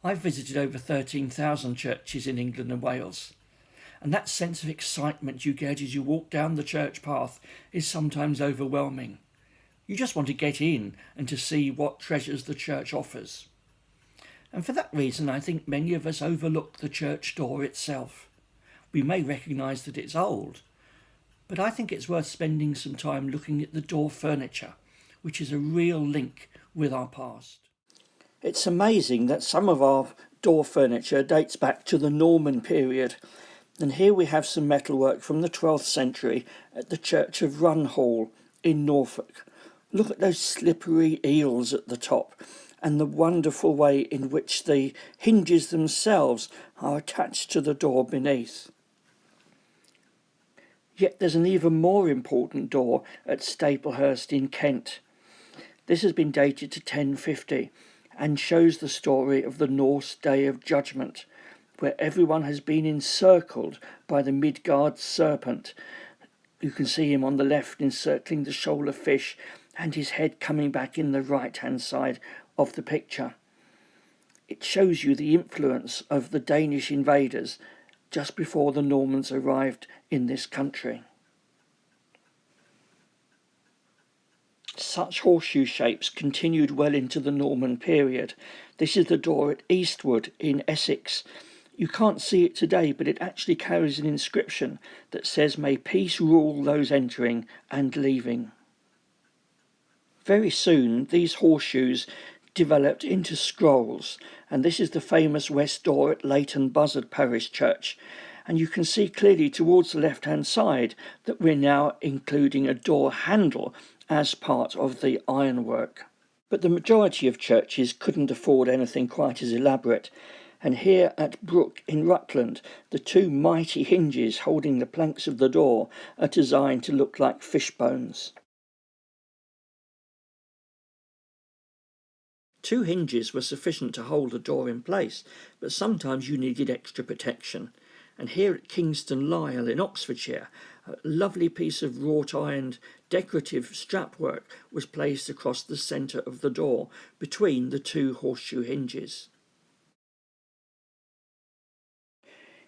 I've visited over 13,000 churches in England and Wales, and that sense of excitement you get as you walk down the church path is sometimes overwhelming. You just want to get in and to see what treasures the church offers. And for that reason, I think many of us overlook the church door itself. We may recognise that it's old, but I think it's worth spending some time looking at the door furniture, which is a real link with our past. It's amazing that some of our door furniture dates back to the Norman period, and here we have some metalwork from the 12th century at the Church of Runhall in Norfolk. Look at those slippery eels at the top and the wonderful way in which the hinges themselves are attached to the door beneath. Yet there's an even more important door at Staplehurst in Kent. This has been dated to 1050 and shows the story of the Norse Day of Judgment, where everyone has been encircled by the Midgard serpent. You can see him on the left encircling the shoal of fish and his head coming back in the right-hand side of the picture. It shows you the influence of the Danish invaders just before the Normans arrived in this country. Such horseshoe shapes continued well into the Norman period. This is the door at Eastwood in Essex. You can't see it today, but it actually carries an inscription that says, "May peace rule those entering and leaving." Very soon, these horseshoes developed into scrolls, and this is the famous west door at Leighton Buzzard Parish Church. And you can see clearly towards the left-hand side that we're now including a door handle as part of the ironwork. But the majority of churches couldn't afford anything quite as elaborate, and here at Brook in Rutland, the two mighty hinges holding the planks of the door are designed to look like fish bones. Two hinges were sufficient to hold the door in place, but sometimes you needed extra protection. And here at Kingston Lisle in Oxfordshire, a lovely piece of wrought iron decorative strapwork was placed across the centre of the door between the two horseshoe hinges.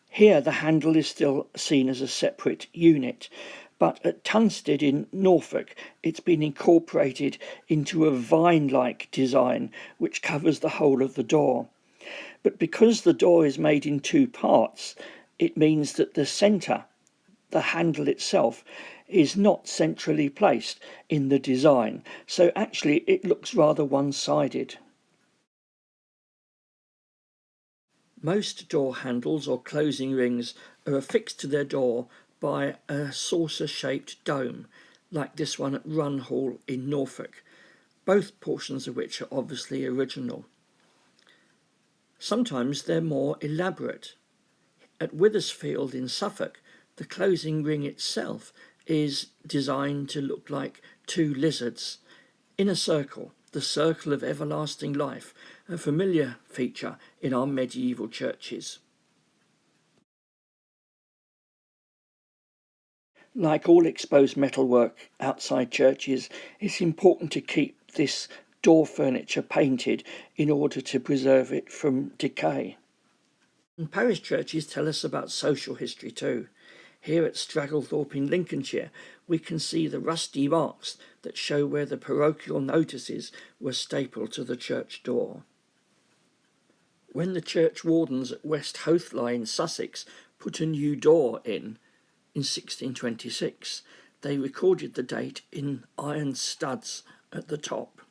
Here the handle is still seen as a separate unit, but at Tunstead in Norfolk it's been incorporated into a vine-like design which covers the whole of the door. But because the door is made in two parts, it means that the centre, the handle itself, is not centrally placed in the design, so actually it looks rather one-sided. Most door handles or closing rings are affixed to their door by a saucer-shaped dome, like this one at Runhall in Norfolk, both portions of which are obviously original. Sometimes they're more elaborate. At Withersfield in Suffolk, the closing ring itself is designed to look like two lizards in a circle, the circle of everlasting life, a familiar feature in our medieval churches. Like all exposed metalwork outside churches, it's important to keep this door furniture painted in order to preserve it from decay. And parish churches tell us about social history too. Here at Stragglethorpe in Lincolnshire, we can see the rusty marks that show where the parochial notices were stapled to the church door. When the church wardens at West Hoathly in Sussex put a new door in 1626, they recorded the date in iron studs at the top.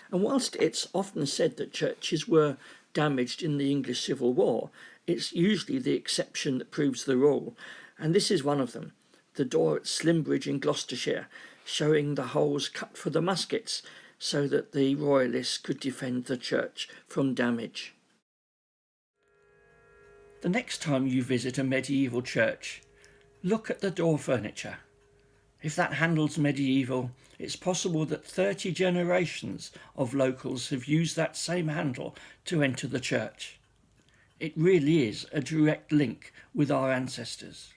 And whilst it's often said that churches were damaged in the English Civil War, it's usually the exception that proves the rule, and this is one of them, the door at Slimbridge in Gloucestershire, showing the holes cut for the muskets so that the royalists could defend the church from damage. The next time you visit a medieval church, look at the door furniture. If that handle's medieval, it's possible that 30 generations of locals have used that same handle to enter the church. It really is a direct link with our ancestors.